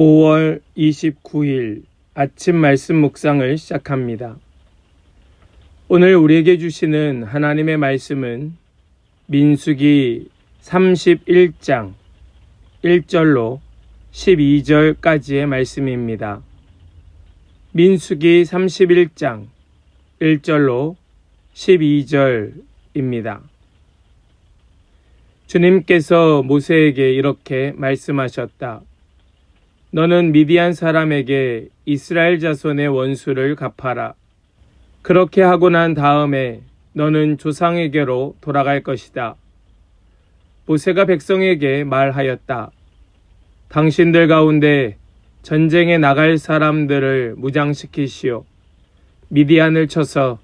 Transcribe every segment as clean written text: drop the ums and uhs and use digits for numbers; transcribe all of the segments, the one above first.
5월 29일 아침 말씀 묵상을 시작합니다. 오늘 우리에게 주시는 하나님의 말씀은 민수기 31장 1절로 12절까지의 말씀입니다. 민수기 31장 1절로 12절입니다. 주님께서 모세에게 이렇게 말씀하셨다. 너는 미디안 사람에게 이스라엘 자손의 원수를 갚아라. 그렇게 하고 난 다음에 너는 조상에게로 돌아갈 것이다. 모세가 백성에게 말하였다. 당신들 가운데 전쟁에 나갈 사람들을 무장시키시오. 미디안을 쳐서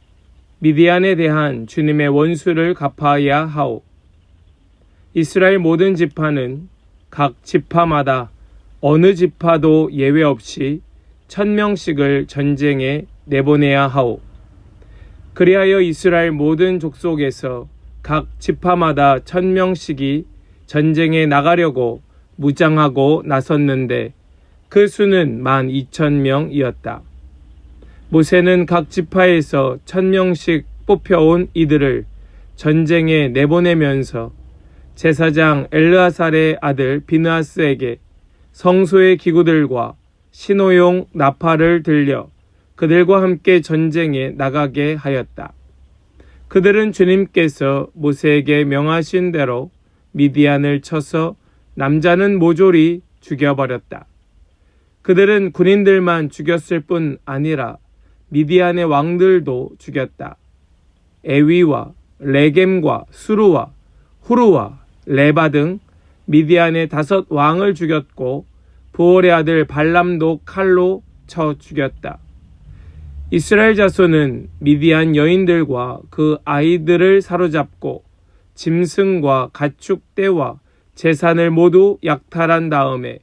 미디안에 대한 주님의 원수를 갚아야 하오. 이스라엘 모든 지파는 각 지파마다 어느 지파도 예외 없이 1000명씩을 전쟁에 내보내야 하오. 그리하여 이스라엘 모든 족속에서 각 지파마다 1000명씩이 전쟁에 나가려고 무장하고 나섰는데 그 수는 12,000명이었다. 모세는 각 지파에서 1000명씩 뽑혀온 이들을 전쟁에 내보내면서 제사장 엘르아살의 아들 비느하스에게 성소의 기구들과 신호용 나팔을 들려 그들과 함께 전쟁에 나가게 하였다. 그들은 주님께서 모세에게 명하신 대로 미디안을 쳐서 남자는 모조리 죽여버렸다. 그들은 군인들만 죽였을 뿐 아니라 미디안의 왕들도 죽였다. 에위와 레겜과 수루와 후루와 레바 등 미디안의 5 왕을 죽였고 부올의 아들 발람도 칼로 쳐 죽였다. 이스라엘 자손은 미디안 여인들과 그 아이들을 사로잡고 짐승과 가축떼와 재산을 모두 약탈한 다음에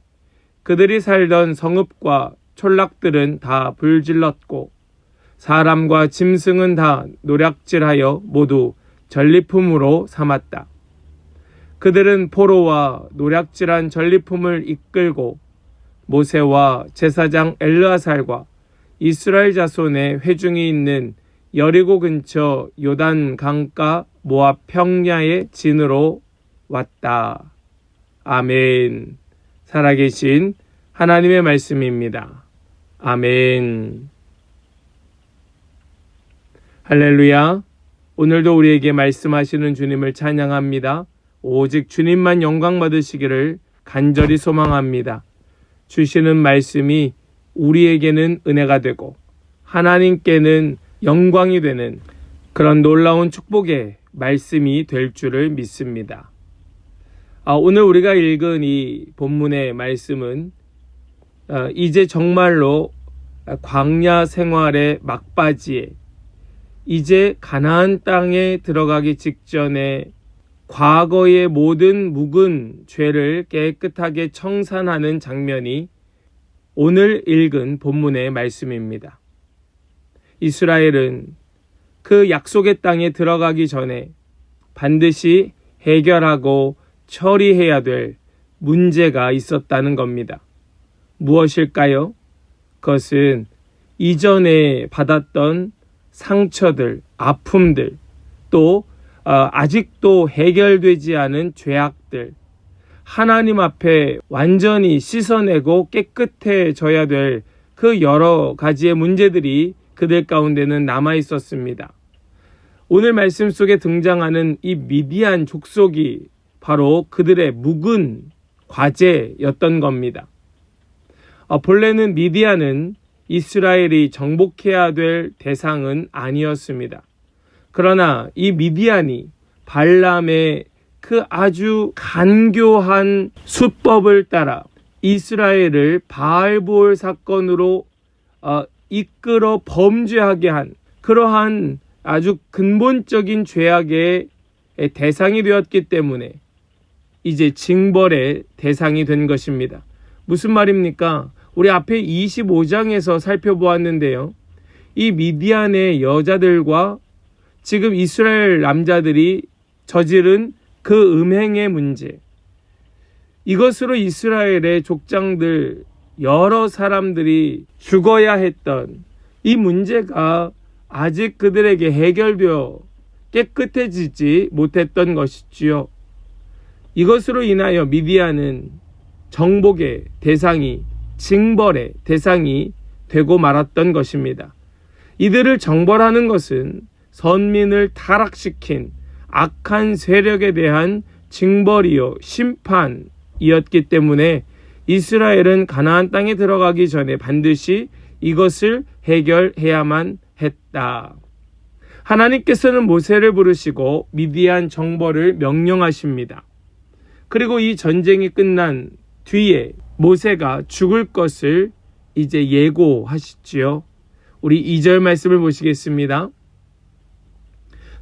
그들이 살던 성읍과 촌락들은 다 불질렀고 사람과 짐승은 다 노략질하여 모두 전리품으로 삼았다. 그들은 포로와 노략질한 전리품을 이끌고 모세와 제사장 엘르아살과 이스라엘 자손의 회중이 있는 여리고 근처 요단 강가 모압 평야의 진으로 왔다. 아멘. 살아계신 하나님의 말씀입니다. 아멘. 할렐루야. 오늘도 우리에게 말씀하시는 주님을 찬양합니다. 오직 주님만 영광 받으시기를 간절히 소망합니다. 주시는 말씀이 우리에게는 은혜가 되고 하나님께는 영광이 되는 그런 놀라운 축복의 말씀이 될 줄을 믿습니다. 오늘 우리가 읽은 이 본문의 말씀은 이제 정말로 광야 생활의 막바지에 이제 가나안 땅에 들어가기 직전에 과거의 모든 묵은 죄를 깨끗하게 청산하는 장면이 오늘 읽은 본문의 말씀입니다. 이스라엘은 그 약속의 땅에 들어가기 전에 반드시 해결하고 처리해야 될 문제가 있었다는 겁니다. 무엇일까요? 그것은 이전에 받았던 상처들, 아픔들, 또 아직도 해결되지 않은 죄악들, 하나님 앞에 완전히 씻어내고 깨끗해져야 될 그 여러 가지의 문제들이 그들 가운데는 남아 있었습니다. 오늘 말씀 속에 등장하는 이 미디안 족속이 바로 그들의 묵은 과제였던 겁니다. 본래는 미디안은 이스라엘이 정복해야 될 대상은 아니었습니다. 그러나 이 미디안이 발람의 그 아주 간교한 수법을 따라 이스라엘을 바알보을 사건으로 이끌어 범죄하게 한 그러한 아주 근본적인 죄악의 대상이 되었기 때문에 이제 징벌의 대상이 된 것입니다. 무슨 말입니까? 우리 앞에 25장에서 살펴보았는데요. 이 미디안의 여자들과 지금 이스라엘 남자들이 저지른 그 음행의 문제, 이것으로 이스라엘의 족장들 여러 사람들이 죽어야 했던 이 문제가 아직 그들에게 해결되어 깨끗해지지 못했던 것이지요. 이것으로 인하여 미디안은 정복의 대상이, 징벌의 대상이 되고 말았던 것입니다. 이들을 정벌하는 것은 선민을 타락시킨 악한 세력에 대한 징벌이요 심판이었기 때문에 이스라엘은 가나안 땅에 들어가기 전에 반드시 이것을 해결해야만 했다. 하나님께서는 모세를 부르시고 미디안 정벌을 명령하십니다. 그리고 이 전쟁이 끝난 뒤에 모세가 죽을 것을 이제 예고하시지요. 우리 2절 말씀을 보시겠습니다.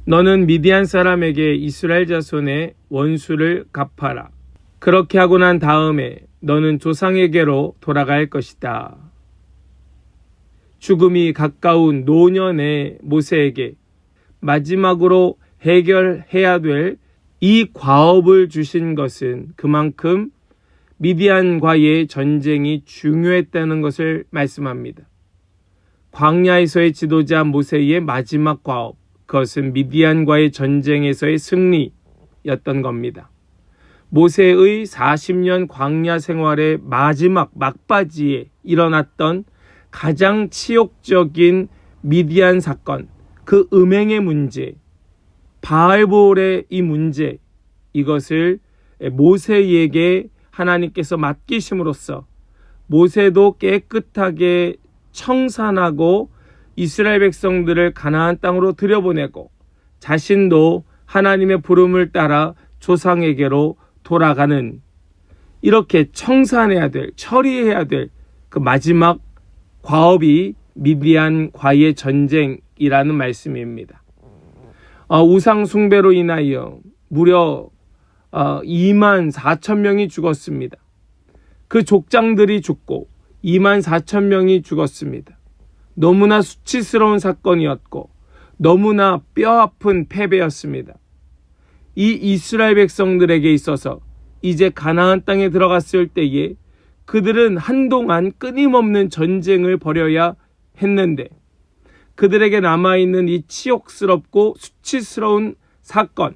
너는 미디안 사람에게 이스라엘 자손의 원수를 갚아라. 그렇게 하고 난 다음에 너는 조상에게로 돌아갈 것이다. 죽음이 가까운 노년의 모세에게 마지막으로 해결해야 될 이 과업을 주신 것은 그만큼 미디안과의 전쟁이 중요했다는 것을 말씀합니다. 광야에서의 지도자 모세의 마지막 과업, 그것은 미디안과의 전쟁에서의 승리였던 겁니다. 모세의 40년 광야 생활의 마지막 막바지에 일어났던 가장 치욕적인 미디안 사건, 그 음행의 문제, 바알볼의 이 문제, 이것을 모세에게 하나님께서 맡기심으로써 모세도 깨끗하게 청산하고 이스라엘 백성들을 가나안 땅으로 들여보내고 자신도 하나님의 부름을 따라 조상에게로 돌아가는, 이렇게 청산해야 될, 처리해야 될 그 마지막 과업이 미디안과의 전쟁이라는 말씀입니다. 우상 숭배로 인하여 무려 2만 4천 명이 죽었습니다. 그 족장들이 죽고 2만 4천 명이 죽었습니다. 너무나 수치스러운 사건이었고 너무나 뼈아픈 패배였습니다. 이 이스라엘 백성들에게 있어서 이제 가나안 땅에 들어갔을 때에 그들은 한동안 끊임없는 전쟁을 벌여야 했는데 그들에게 남아있는 이 치욕스럽고 수치스러운 사건,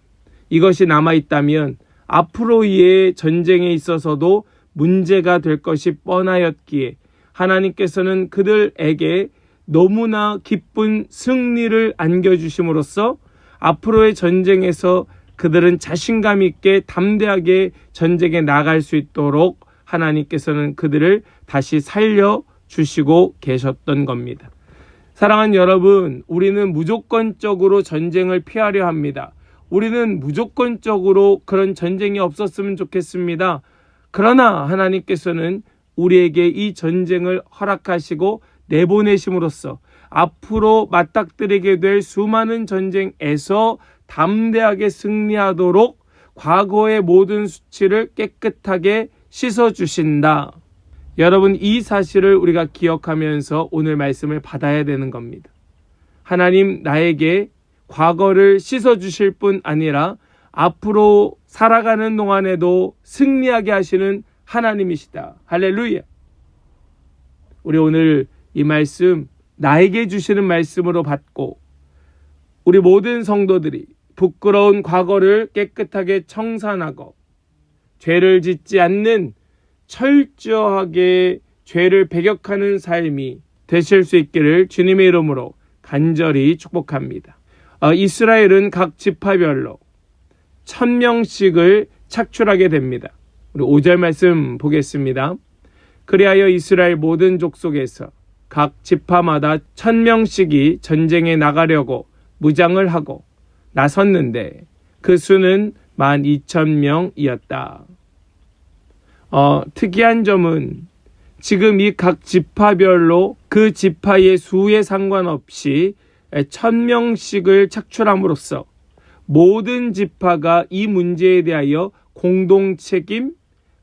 이것이 남아있다면 앞으로의 전쟁에 있어서도 문제가 될 것이 뻔하였기에 하나님께서는 그들에게 너무나 기쁜 승리를 안겨주심으로써 앞으로의 전쟁에서 그들은 자신감 있게 담대하게 전쟁에 나갈 수 있도록 하나님께서는 그들을 다시 살려주시고 계셨던 겁니다. 사랑하는 여러분, 우리는 무조건적으로 전쟁을 피하려 합니다. 우리는 무조건적으로 그런 전쟁이 없었으면 좋겠습니다. 그러나 하나님께서는 우리에게 이 전쟁을 허락하시고 내보내심으로써 앞으로 맞닥뜨리게 될 수많은 전쟁에서 담대하게 승리하도록 과거의 모든 수치를 깨끗하게 씻어주신다. 여러분, 이 사실을 우리가 기억하면서 오늘 말씀을 받아야 되는 겁니다. 하나님, 나에게 과거를 씻어주실 뿐 아니라 앞으로 살아가는 동안에도 승리하게 하시는 하나님이시다. 할렐루야. 우리 오늘 이 말씀 나에게 주시는 말씀으로 받고 우리 모든 성도들이 부끄러운 과거를 깨끗하게 청산하고 죄를 짓지 않는 철저하게 죄를 배격하는 삶이 되실 수 있기를 주님의 이름으로 간절히 축복합니다. 이스라엘은 각 지파별로 1000명씩을 착출하게 됩니다. 우리 5절 말씀 보겠습니다. 그리하여 이스라엘 모든 족속에서 각 지파마다 1000명씩이 전쟁에 나가려고 무장을 하고 나섰는데 그 수는 12,000명이었다. 특이한 점은 지금 이 각 지파별로 그 지파의 수에 상관없이 1000명씩을 착출함으로써 모든 지파가 이 문제에 대하여 공동 책임,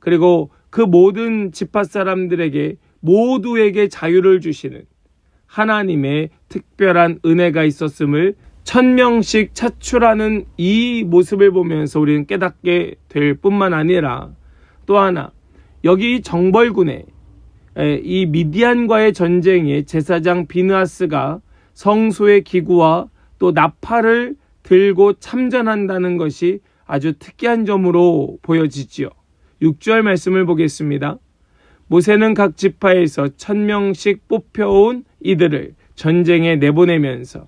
그리고 그 모든 지파 사람들에게 모두에게 자유를 주시는 하나님의 특별한 은혜가 있었음을 1000명씩 차출하는 이 모습을 보면서 우리는 깨닫게 될 뿐만 아니라 또 하나, 여기 정벌군에 이 미디안과의 전쟁에 제사장 비느하스가 성소의 기구와 또 나팔을 들고 참전한다는 것이 아주 특이한 점으로 보여지지요. 6절 말씀을 보겠습니다. 모세는 각 지파에서 1000명씩 뽑혀온 이들을 전쟁에 내보내면서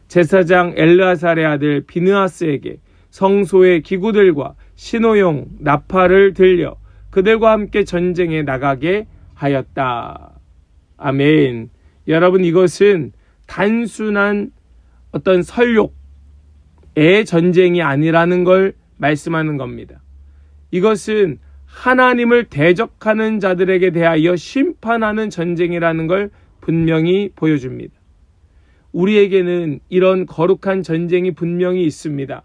제사장 엘르아살의 아들 비느하스에게 성소의 기구들과 신호용 나팔을 들려 그들과 함께 전쟁에 나가게 하였다. 아멘. 여러분, 이것은 단순한 어떤 설욕의 전쟁이 아니라는 걸 말씀하는 겁니다. 이것은 하나님을 대적하는 자들에게 대하여 심판하는 전쟁이라는 걸 분명히 보여줍니다. 우리에게는 이런 거룩한 전쟁이 분명히 있습니다.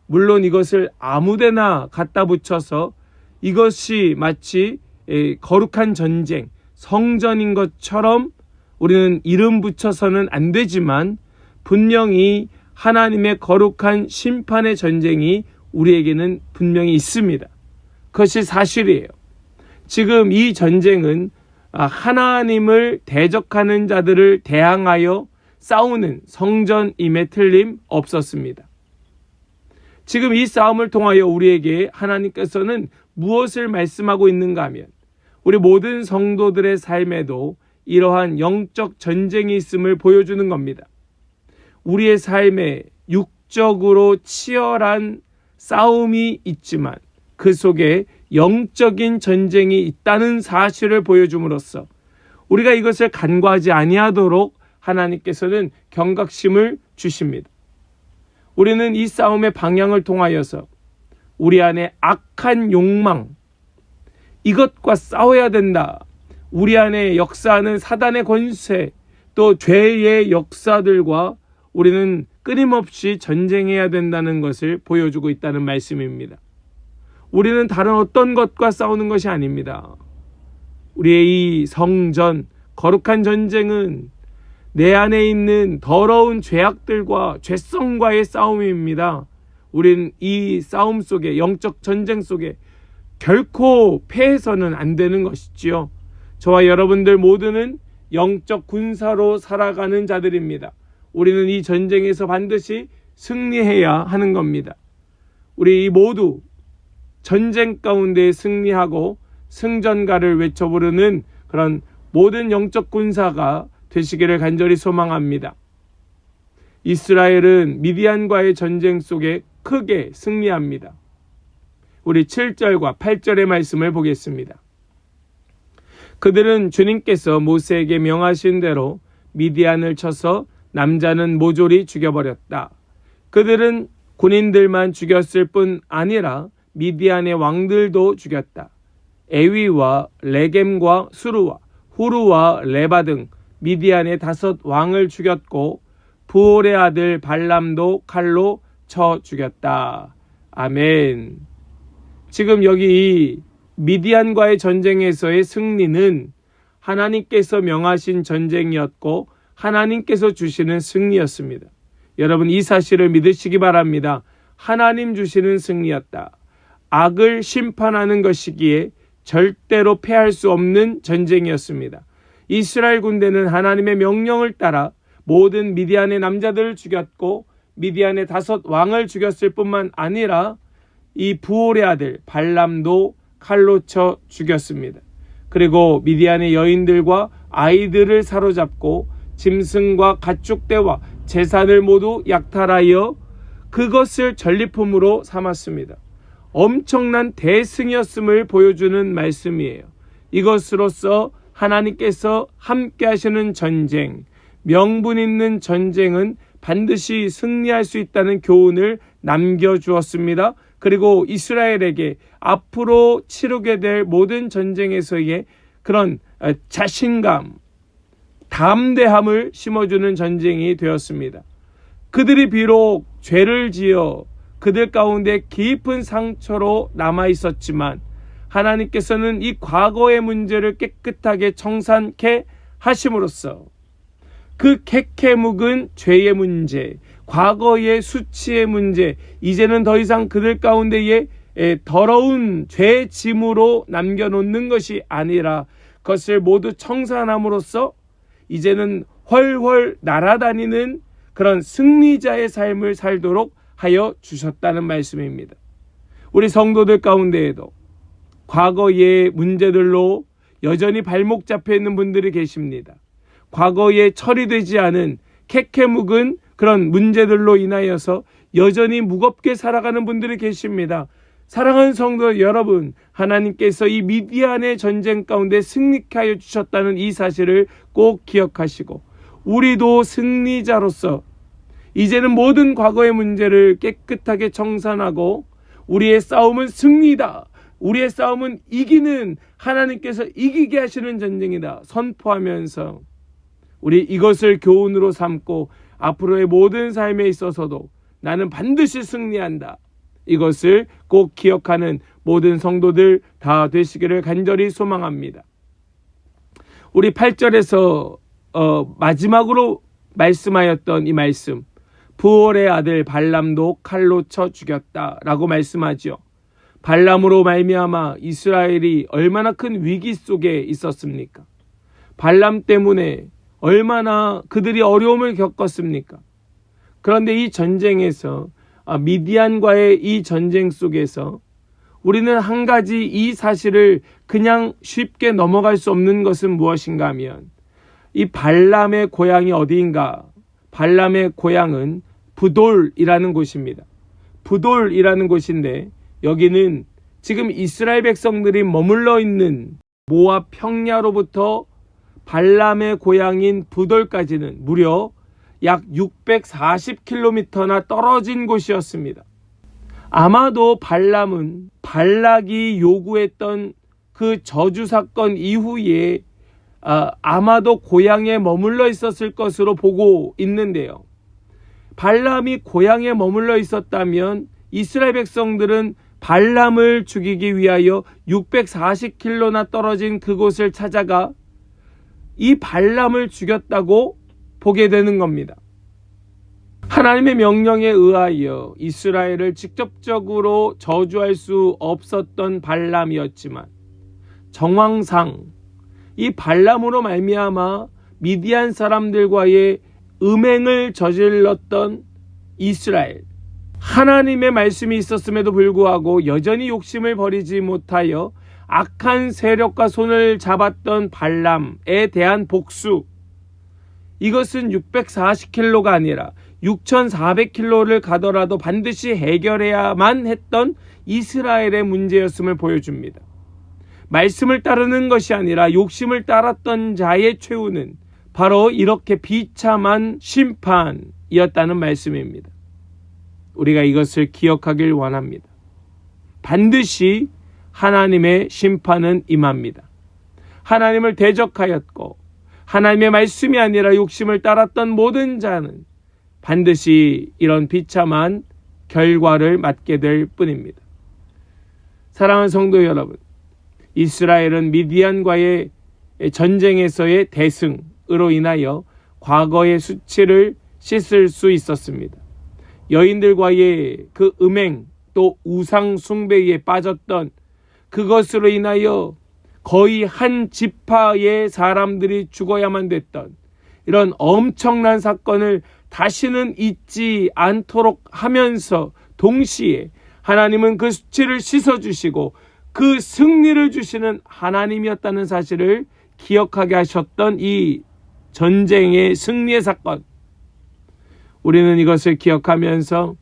물론 이것을 아무데나 갖다 붙여서 이것이 마치 거룩한 전쟁, 성전인 것처럼 우리는 이름 붙여서는 안 되지만 분명히 하나님의 거룩한 심판의 전쟁이 우리에게는 분명히 있습니다. 그것이 사실이에요. 지금 이 전쟁은 하나님을 대적하는 자들을 대항하여 싸우는 성전임에 틀림없었습니다. 지금 이 싸움을 통하여 우리에게 하나님께서는 무엇을 말씀하고 있는가 하면 우리 모든 성도들의 삶에도 이러한 영적 전쟁이 있음을 보여주는 겁니다. 우리의 삶에 육적으로 치열한 싸움이 있지만 그 속에 영적인 전쟁이 있다는 사실을 보여줌으로써 우리가 이것을 간과하지 아니하도록 하나님께서는 경각심을 주십니다. 우리는 이 싸움의 방향을 통하여서 우리 안에 악한 욕망, 이것과 싸워야 된다. 우리 안에 역사하는 사단의 권세, 또 죄의 역사들과 우리는 끊임없이 전쟁해야 된다는 것을 보여주고 있다는 말씀입니다. 우리는 다른 어떤 것과 싸우는 것이 아닙니다. 우리의 이 성전, 거룩한 전쟁은 내 안에 있는 더러운 죄악들과 죄성과의 싸움입니다. 우리는 이 싸움 속에, 영적 전쟁 속에 결코 패해서는 안 되는 것이지요. 저와 여러분들 모두는 영적 군사로 살아가는 자들입니다. 우리는 이 전쟁에서 반드시 승리해야 하는 겁니다. 우리 모두 전쟁 가운데 승리하고 승전가를 외쳐 부르는 그런 모든 영적 군사가 되시기를 간절히 소망합니다. 이스라엘은 미디안과의 전쟁 속에 크게 승리합니다. 우리 7절과 8절의 말씀을 보겠습니다. 그들은 주님께서 모세에게 명하신 대로 미디안을 쳐서 남자는 모조리 죽여버렸다. 그들은 군인들만 죽였을 뿐 아니라 미디안의 왕들도 죽였다. 에위와 레겜과 수루와 후루와 레바 등 미디안의 5 왕을 죽였고 부올의 아들 발람도 칼로 쳐 죽였다. 아멘. 지금 여기 이 미디안과의 전쟁에서의 승리는 하나님께서 명하신 전쟁이었고 하나님께서 주시는 승리였습니다. 여러분, 이 사실을 믿으시기 바랍니다. 하나님 주시는 승리였다. 악을 심판하는 것이기에 절대로 패할 수 없는 전쟁이었습니다. 이스라엘 군대는 하나님의 명령을 따라 모든 미디안의 남자들을 죽였고 미디안의 5 왕을 죽였을 뿐만 아니라 이 부올의 아들 발람도 칼로 쳐 죽였습니다. 그리고 미디안의 여인들과 아이들을 사로잡고 짐승과 가축대와 재산을 모두 약탈하여 그것을 전리품으로 삼았습니다. 엄청난 대승이었음을 보여주는 말씀이에요. 이것으로써 하나님께서 함께 하시는 전쟁, 명분 있는 전쟁은 반드시 승리할 수 있다는 교훈을 남겨주었습니다. 그리고 이스라엘에게 앞으로 치르게 될 모든 전쟁에서의 그런 자신감, 담대함을 심어주는 전쟁이 되었습니다. 그들이 비록 죄를 지어 그들 가운데 깊은 상처로 남아있었지만 하나님께서는 이 과거의 문제를 깨끗하게 청산케 하심으로써 그 캐캐 묵은 죄의 문제, 과거의 수치의 문제, 이제는 더 이상 그들 가운데에 더러운 죄의 짐으로 남겨놓는 것이 아니라 그것을 모두 청산함으로써 이제는 훨훨 날아다니는 그런 승리자의 삶을 살도록 하여 주셨다는 말씀입니다. 우리 성도들 가운데에도 과거의 문제들로 여전히 발목 잡혀 있는 분들이 계십니다. 과거에 처리되지 않은 캐캐 묵은 그런 문제들로 인하여서 여전히 무겁게 살아가는 분들이 계십니다. 사랑하는 성도 여러분, 하나님께서 이 미디안의 전쟁 가운데 승리케 하여 주셨다는 이 사실을 꼭 기억하시고, 우리도 승리자로서 이제는 모든 과거의 문제를 깨끗하게 청산하고, 우리의 싸움은 승리다, 우리의 싸움은 이기는, 하나님께서 이기게 하시는 전쟁이다 선포하면서 우리 이것을 교훈으로 삼고 앞으로의 모든 삶에 있어서도 나는 반드시 승리한다, 이것을 꼭 기억하는 모든 성도들 다 되시기를 간절히 소망합니다. 우리 8절에서 마지막으로 말씀하였던 이 말씀, 부올의 아들 발람도 칼로 쳐 죽였다라고 말씀하죠. 발람으로 말미암아 이스라엘이 얼마나 큰 위기 속에 있었습니까? 발람 때문에 얼마나 그들이 어려움을 겪었습니까? 그런데 이 전쟁에서, 미디안과의 이 전쟁 속에서 우리는 한 가지 이 사실을 그냥 쉽게 넘어갈 수 없는 것은 무엇인가 하면, 이 발람의 고향이 어디인가? 발람의 고향은 부돌이라는 곳입니다. 부돌이라는 곳인데, 여기는 지금 이스라엘 백성들이 머물러 있는 모압 평야로부터 발람의 고향인 부돌까지는 무려 약 640km나 떨어진 곳이었습니다. 아마도 발람은 발락이 요구했던 그 저주 사건 이후에 아마도 고향에 머물러 있었을 것으로 보고 있는데요. 발람이 고향에 머물러 있었다면 이스라엘 백성들은 발람을 죽이기 위하여 640km나 떨어진 그곳을 찾아가 이 발람을 죽였다고 보게 되는 겁니다. 하나님의 명령에 의하여 이스라엘을 직접적으로 저주할 수 없었던 발람이었지만, 정황상 이 발람으로 말미암아 미디안 사람들과의 음행을 저질렀던 이스라엘, 하나님의 말씀이 있었음에도 불구하고 여전히 욕심을 버리지 못하여 악한 세력과 손을 잡았던 발람에 대한 복수, 이것은 640km가 아니라 6400km를 가더라도 반드시 해결해야만 했던 이스라엘의 문제였음을 보여줍니다. 말씀을 따르는 것이 아니라 욕심을 따랐던 자의 최후는 바로 이렇게 비참한 심판이었다는 말씀입니다. 우리가 이것을 기억하길 원합니다. 반드시 하나님의 심판은 임합니다. 하나님을 대적하였고 하나님의 말씀이 아니라 욕심을 따랐던 모든 자는 반드시 이런 비참한 결과를 맞게 될 뿐입니다. 사랑하는 성도 여러분, 이스라엘은 미디안과의 전쟁에서의 대승으로 인하여 과거의 수치를 씻을 수 있었습니다. 여인들과의 그 음행, 또 우상 숭배에 빠졌던 그것으로 인하여 거의 한 지파의 사람들이 죽어야만 됐던 이런 엄청난 사건을 다시는 잊지 않도록 하면서 동시에 하나님은 그 수치를 씻어주시고 그 승리를 주시는 하나님이었다는 사실을 기억하게 하셨던 이 전쟁의 승리의 사건, 우리는 이것을 기억하면서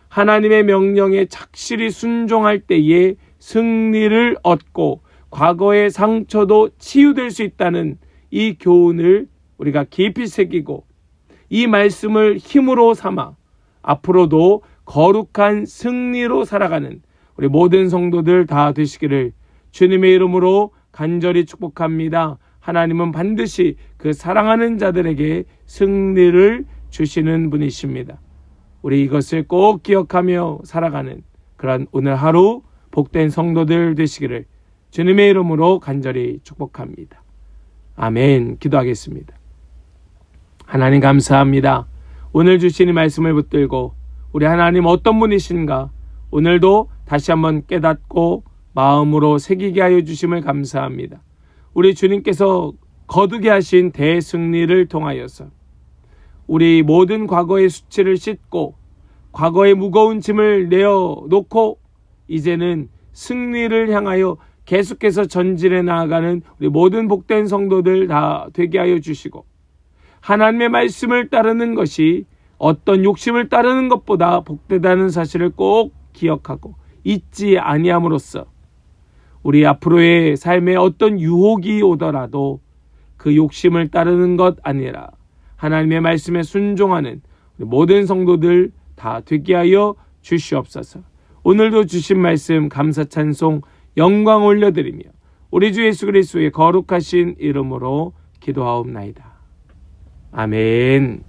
하나님의 명령에 착실히 순종할 때에 승리를 얻고 과거의 상처도 치유될 수 있다는 이 교훈을 우리가 깊이 새기고 이 말씀을 힘으로 삼아 앞으로도 거룩한 승리로 살아가는 우리 모든 성도들 다 되시기를 주님의 이름으로 간절히 축복합니다. 하나님은 반드시 그 사랑하는 자들에게 승리를 주시는 분이십니다. 우리 이것을 꼭 기억하며 살아가는 그런 오늘 하루 복된 성도들 되시기를 주님의 이름으로 간절히 축복합니다. 아멘. 기도하겠습니다. 하나님 감사합니다. 오늘 주신 이 말씀을 붙들고 우리 하나님 어떤 분이신가 오늘도 다시 한번 깨닫고 마음으로 새기게 하여 주심을 감사합니다. 우리 주님께서 거두게 하신 대승리를 통하여서 우리 모든 과거의 수치를 씻고 과거의 무거운 짐을 내어놓고 이제는 승리를 향하여 계속해서 전진해 나아가는 우리 모든 복된 성도들 다 되게 하여 주시고, 하나님의 말씀을 따르는 것이 어떤 욕심을 따르는 것보다 복되다는 사실을 꼭 기억하고 잊지 아니함으로써 우리 앞으로의 삶에 어떤 유혹이 오더라도 그 욕심을 따르는 것 아니라 하나님의 말씀에 순종하는 우리 모든 성도들 다 되게 하여 주시옵소서. 오늘도 주신 말씀 감사 찬송 영광 올려드리며 우리 주 예수 그리스도의 거룩하신 이름으로 기도하옵나이다. 아멘.